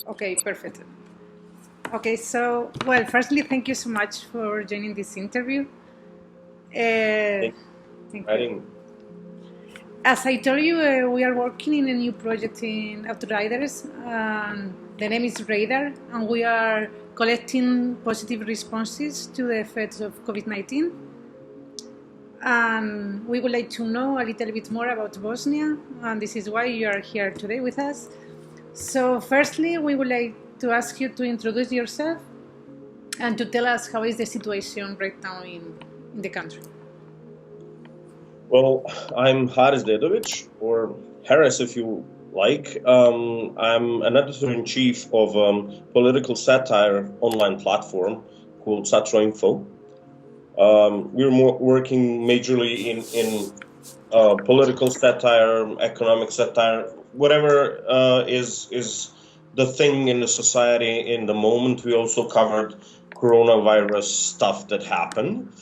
Okay, perfect. Okay, so, well, firstly, thank you so much for joining this interview. Thank Thank you. you. As I told you, we are working in a new project in Outriders. The name is Radar, and we are collecting positive responses to the effects of COVID-19. And we would like to know a little bit more about Bosnia, and this is why you are here today with us. So, firstly, we would like to ask you to introduce yourself and to tell us how is the situation right now in the country. Well, I'm Haris Dedovic, or Harris if you like. I'm an editor-in-chief of a political satire online platform called Šatro Info. We're working majorly in political satire, economic satire, whatever is the thing in the society in the moment. We also covered coronavirus stuff that happened.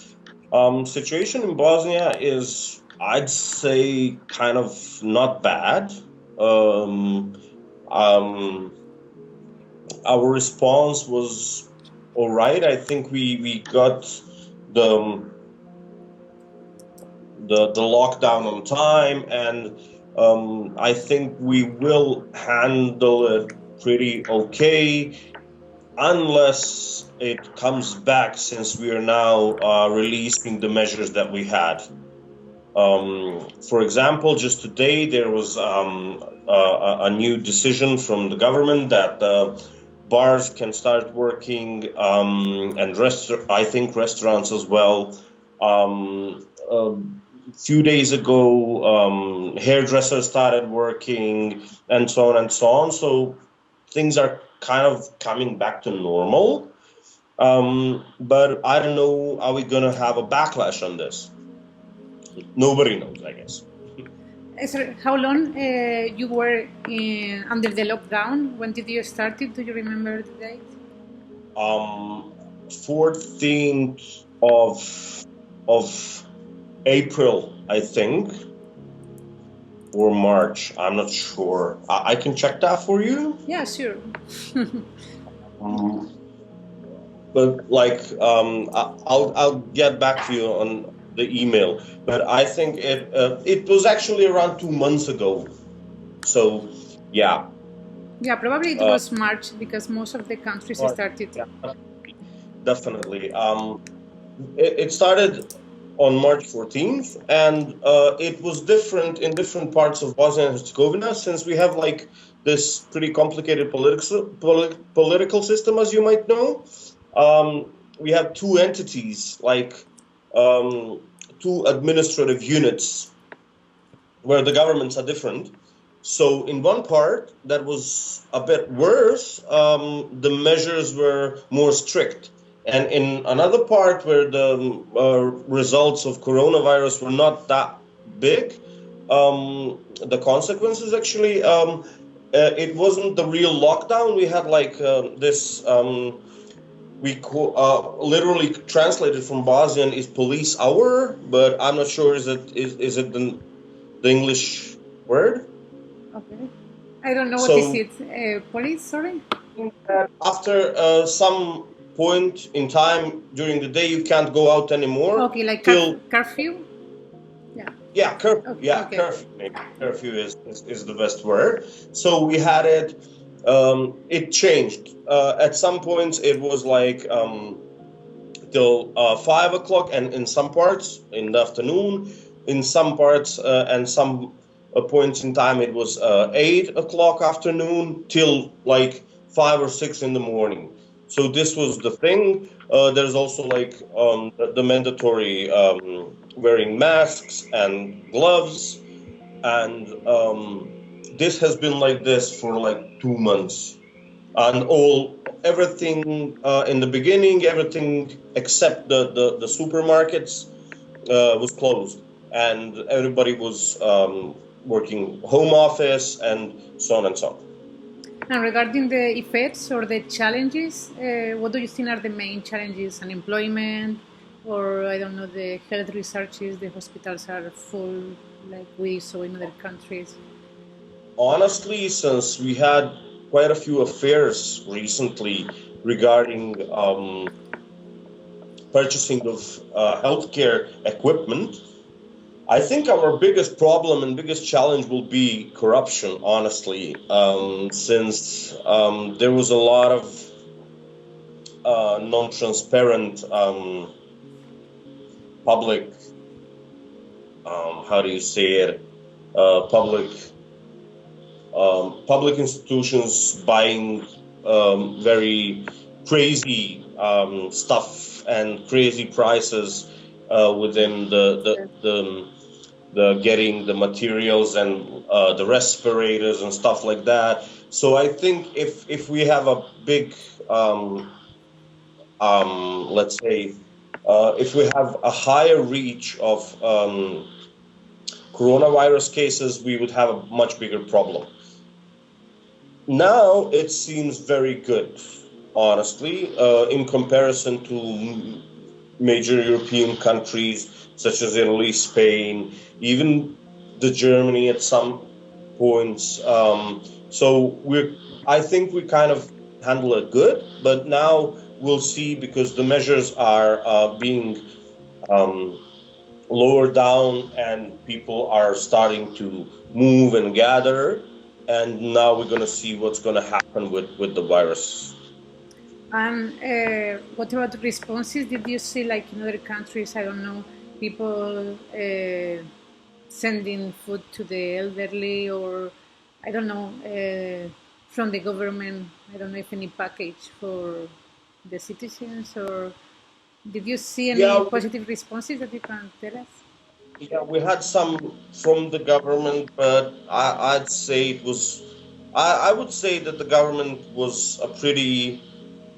Situation in Bosnia is, I'd say, kind of not bad. Um, um, our response was all right. I think we got the the lockdown on time, and I think we will handle it pretty okay, unless it comes back, since we are now releasing the measures that we had. For example, just today there was a new decision from the government that bars can start working, and I think restaurants as well. A few days ago, hairdressers started working, and so on and so on. So things are kind of coming back to normal. But I don't know, are we going to have a backlash on this? Nobody knows, I guess. Sorry, how long you were under the lockdown? When did you start it? Do you remember the date? 14th of April, I think, or March. I'm not sure. I can check that for you. Yeah, sure. But like, I'll get back to you on the email. But I think it was actually around 2 months ago. So yeah. Yeah, probably it was March because most of the countries started. Yeah, definitely. It started on March 14th, and it was different in different parts of Bosnia and Herzegovina, since we have like this pretty complicated political system, as you might know. We have two entities, like two administrative units, where the governments are different. So in one part that was a bit worse, the measures were more strict. And in another part where the results of coronavirus were not that big, the consequences actually, it wasn't the real lockdown. We had like this, literally translated from Bosnian is police hour, but I'm not sure is it the English word. Okay. I don't know what is it. Police, sorry? After some point in time during the day, you can't go out anymore. Okay, like curfew? Yeah, curfew. Okay, Yeah, okay. curfew. Maybe curfew is the best word. So we had it. It changed. At some points, it was like till 5 o'clock, and in some parts in the afternoon. In some parts and some points in time, it was 8 o'clock afternoon till like 5 or 6 in the morning. So this was the thing. There's also like the mandatory wearing masks and gloves, and this has been like this for like 2 months, and everything in the beginning, everything except the supermarkets was closed, and everybody was working home office, and so on and so on. And regarding the effects or the challenges, what do you think are the main challenges? Unemployment, or I don't know, the health researches, the hospitals are full like we saw in other countries? Honestly, since we had quite a few affairs recently regarding purchasing of healthcare equipment. I think our biggest problem and biggest challenge will be corruption, honestly, since there was a lot of non-transparent public, how do you say it, public institutions buying very crazy stuff and crazy prices within the getting the materials and the respirators and stuff like that. So I think if we have a big let's say if we have a higher reach of coronavirus cases, we would have a much bigger problem. Now it seems very good, honestly, in comparison to major European countries such as Italy, Spain, even the Germany at some points. I think we kind of handle it good, but now we'll see, because the measures are being lowered down and people are starting to move and gather, and now we're going to see what's going to happen with the virus. And what about responses? Did you see, like in other countries, I don't know, people sending food to the elderly, or I don't know, from the government, I don't know if any package for the citizens, or did you see any positive responses that you can tell us? Yeah, we had some from the government, but I'd say it was, I would say that the government was a pretty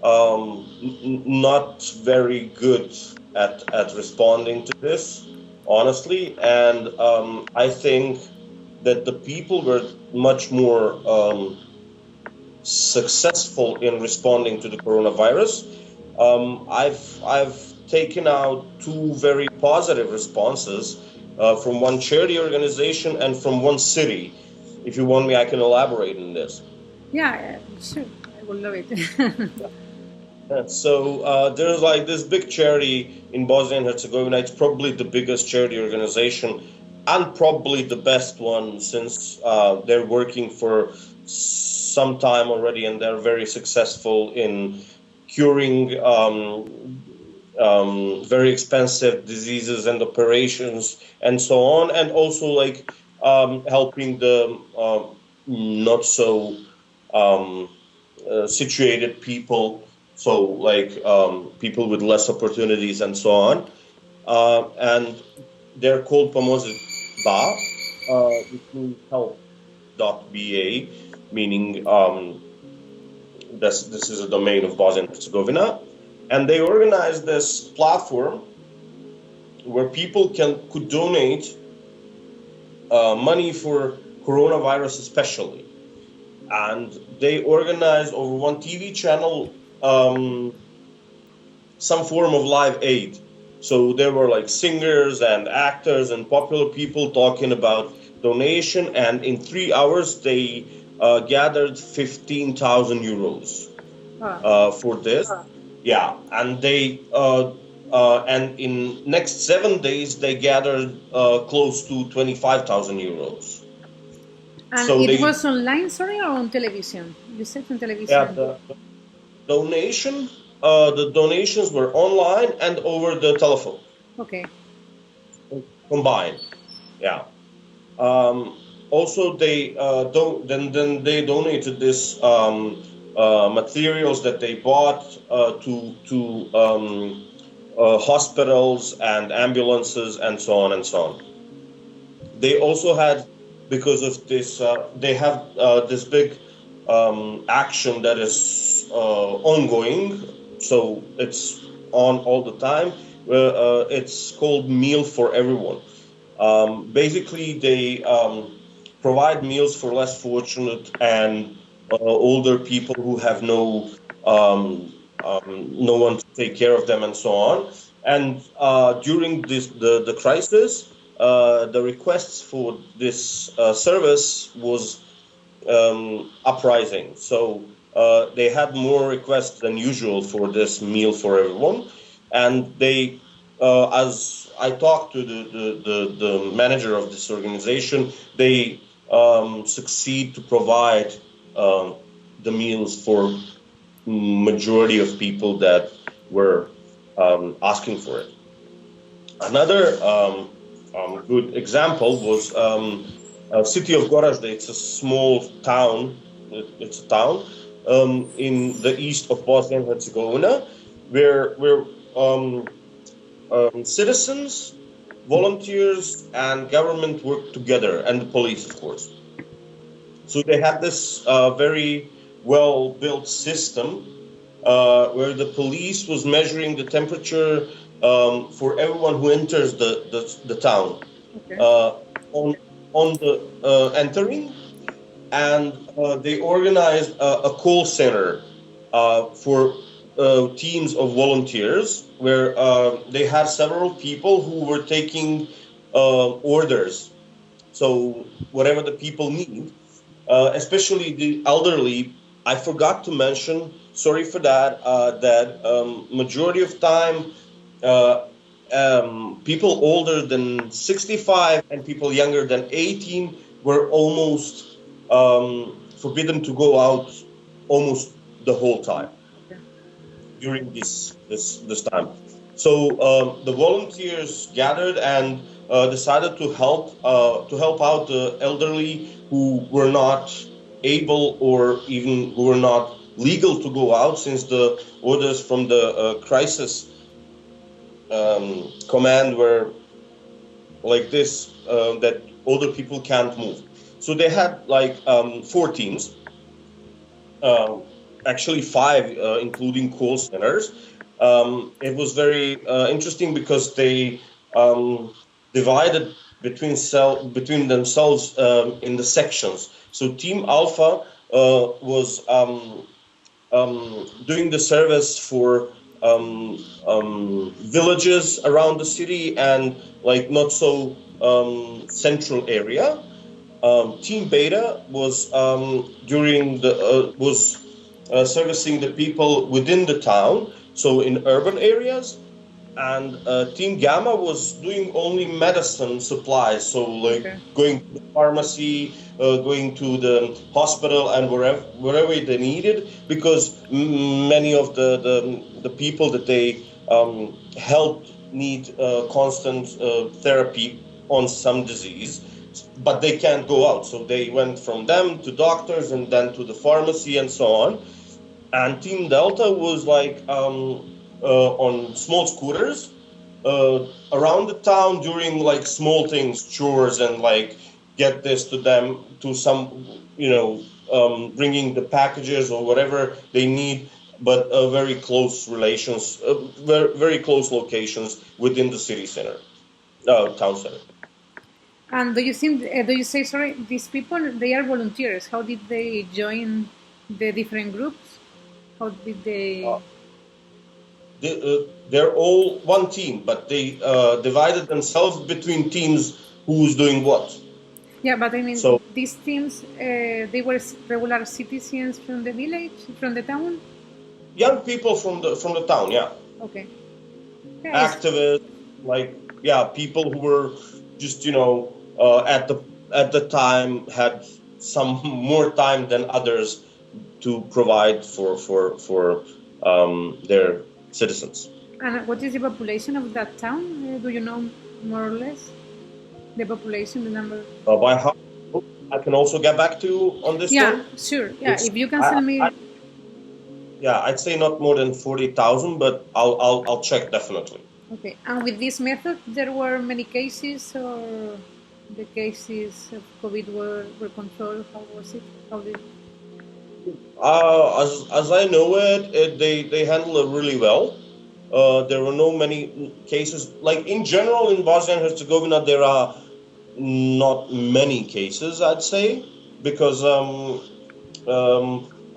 not very good at responding to this, honestly. And I think that the people were much more successful in responding to the coronavirus. I've taken out two very positive responses from one charity organization and from one city. If you want me, I can elaborate on this. Yeah, sure. I would love it. So there's like this big charity in Bosnia and Herzegovina. It's probably the biggest charity organization and probably the best one, since they're working for some time already, and they're very successful in curing very expensive diseases and operations and so on, and also like helping the not so situated people, so like people with less opportunities and so on, and they're called Pomozi Ba, which means help.ba, meaning this is a domain of Bosnia and Herzegovina. And they organized this platform where people could donate money for coronavirus especially. And they organized over one TV channel some form of live aid. So there were like singers and actors and popular people talking about donation, and in 3 hours they gathered 15,000 euros for this. Yeah, and they and in next 7 days they gathered close to 25,000 euros. And so it was online, sorry, or on television? You said on television. Yeah, the donations were online and over the telephone. Okay. Combined, yeah. Also, they then they donated this materials that they bought to hospitals and ambulances and so on and so on. They also had, because of this, they have this big action that is ongoing, so it's on all the time. It's called Meal for Everyone. Basically, they provide meals for less fortunate and older people who have no one to take care of them and so on. And during the crisis, the requests for this service was uprising. So they had more requests than usual for this meal for everyone, and they, as I talked to the manager of this organization, they succeed to provide the meals for majority of people that were asking for it. Another good example was city of Goražde. It's a small town. It's a town in the east of Bosnia and Herzegovina, where citizens, volunteers, and government work together, and the police, of course. So they had this very well-built system where the police was measuring the temperature for everyone who enters the town. Okay. On the entering, and they organized a call center for teams of volunteers where they had several people who were taking orders. So whatever the people need, especially the elderly, I forgot to mention, sorry for that, that majority of time people older than 65 and people younger than 18 were almost forbidden to go out almost the whole time during this time. So the volunteers gathered and decided to help out the elderly who were not able or even who were not legal to go out, since the orders from the crisis command were like this, that older people can't move. So they had like 4 teams, actually 5, including call centers. It was very interesting because they divided between themselves in the sections. So Team Alpha was doing the service for villages around the city and like not so central area. Team Beta was servicing the people within the town, so in urban areas, and Team Gamma was doing only medicine supplies, so like going to the pharmacy, going to the hospital, and wherever they needed, because many of the people that they helped need constant therapy on some disease, but they can't go out. So they went from them to doctors and then to the pharmacy and so on. And Team Delta was like on small scooters around the town doing like small things, chores, and like get this to them to some, bringing the packages or whatever they need, but very close relations, very close locations within the city center, town center. And do you say, sorry, these people, they are volunteers? How did they join the different groups? How did they... They're all one team, but they divided themselves between teams who's doing what. Yeah, but I mean, so, these teams, they were regular citizens from the village, from the town? Young people from the town, yeah. Okay. Yeah, activists, people who were just, at the time had some more time than others to provide for their citizens. And what is the population of that town? Do you know more or less the population, the number? By how? I can also get back to you on this. Yeah, sure. Yeah, if you can send me. I'd say not more than 40,000, but I'll check definitely. Okay, and with this method, there were many cases, or the cases of COVID were controlled. How was it? How did? As I know it, they handle it really well. There were no many cases. Like in general, in Bosnia and Herzegovina, there are not many cases, I'd say, because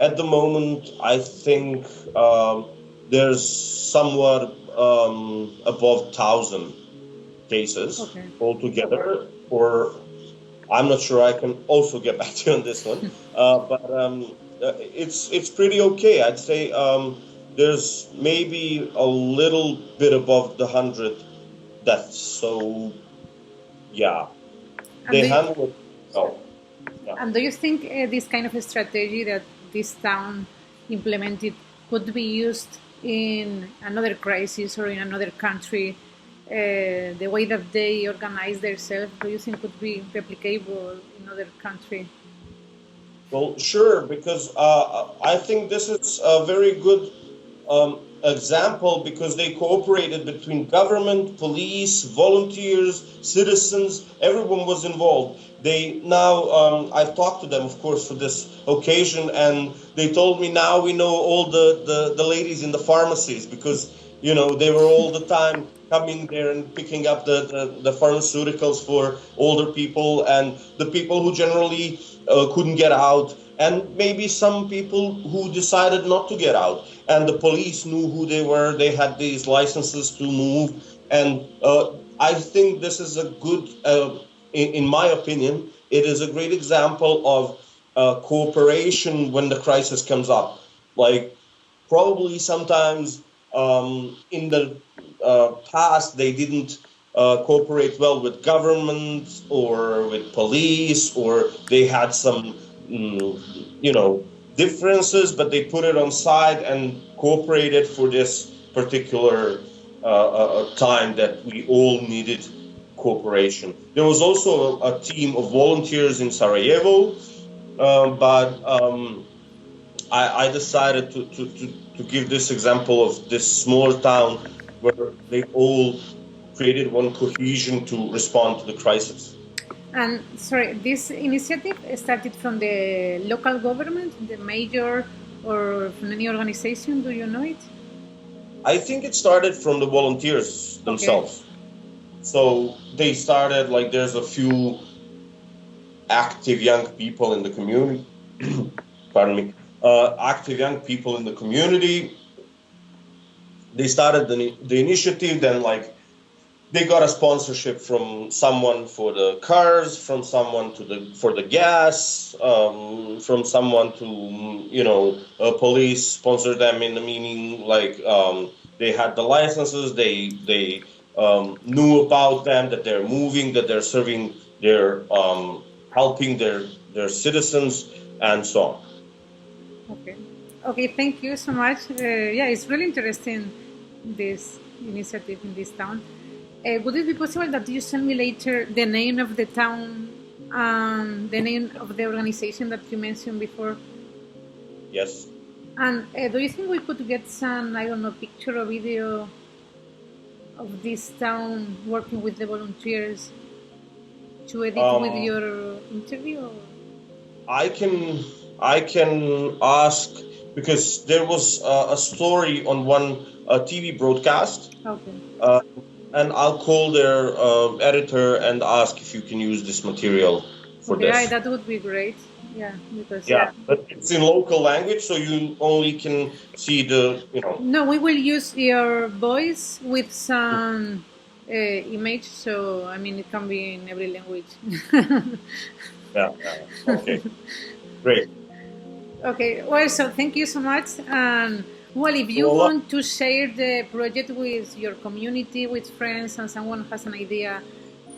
at the moment, I think there's somewhat above 1,000 cases altogether, or I'm not sure I can also get back to you on this one, it's pretty okay. I'd say there's maybe a little bit above the 100 deaths. So yeah, And they do you, handle it well. Yeah. and do you think this kind of a strategy that this town implemented could be used in another crisis or in another country? The way that they organize themselves, do you think could be replicable in other country? Well, sure, because I think this is a very good example because they cooperated between government, police, volunteers, citizens. Everyone was involved. They now, I've talked to them, of course, for this occasion, and they told me now we know all the ladies in the pharmacies because, they were all the time coming there and picking up the pharmaceuticals for older people and the people who generally couldn't get out, and maybe some people who decided not to get out. And the police knew who they were. They had these licenses to move. And I think this is a good, in my opinion, it is a great example of cooperation when the crisis comes up. Like, probably sometimes in the past they didn't cooperate well with government or with police, or they had some differences, but they put it on side and cooperated for this particular time that we all needed cooperation. There was also a team of volunteers in Sarajevo, but I decided to give this example of this small town where they all created one cohesion to respond to the crisis. And sorry, this initiative started from the local government, the mayor, or from any organization? Do you know it? I think it started from the volunteers themselves. Okay. So they started, like, there's a few active young people in the community. Pardon me. Active young people in the community. They started the initiative, then, like, they got a sponsorship from someone for the cars, from someone for the gas, from someone to, police sponsored them, in the meaning, like, they had the licenses, they knew about them, that they're moving, that they're serving, they're helping their citizens, and so on. Okay, thank you so much. Yeah, it's really interesting, this initiative in this town. Would it be possible that you send me later the name of the town and the name of the organization that you mentioned before? Yes. And do you think we could get some, I don't know, picture or video of this town working with the volunteers to edit with your interview? I can ask, because there was a story on one TV broadcast. Okay. And I'll call their editor and ask if you can use this material for this. Yeah, that would be great. Yeah, because but it's in local language, so you only can see No, we will use your voice with some image, so I mean it can be in every language. Yeah. Okay. Great. Okay. Well, so thank you so much. Well, if you want to share the project with your community, with friends, and someone has an idea,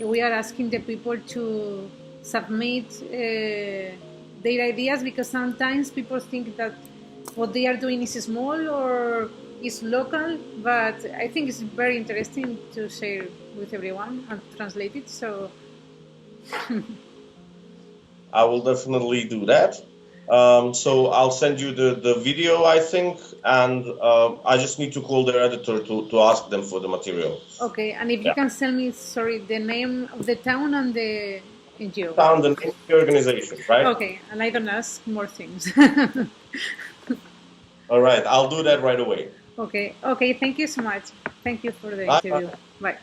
we are asking the people to submit their ideas, because sometimes people think that what they are doing is small or is local, but I think it's very interesting to share with everyone and translate it. So I will definitely do that. So I'll send you the video, I think, and I just need to call their editor to ask them for the material. Okay, and if you can send me, the name of the town and the NGO. Town, the name of the organization, right? Okay, and I don't ask more things. All right, I'll do that right away. Okay, thank you so much. Thank you for the interview. Bye.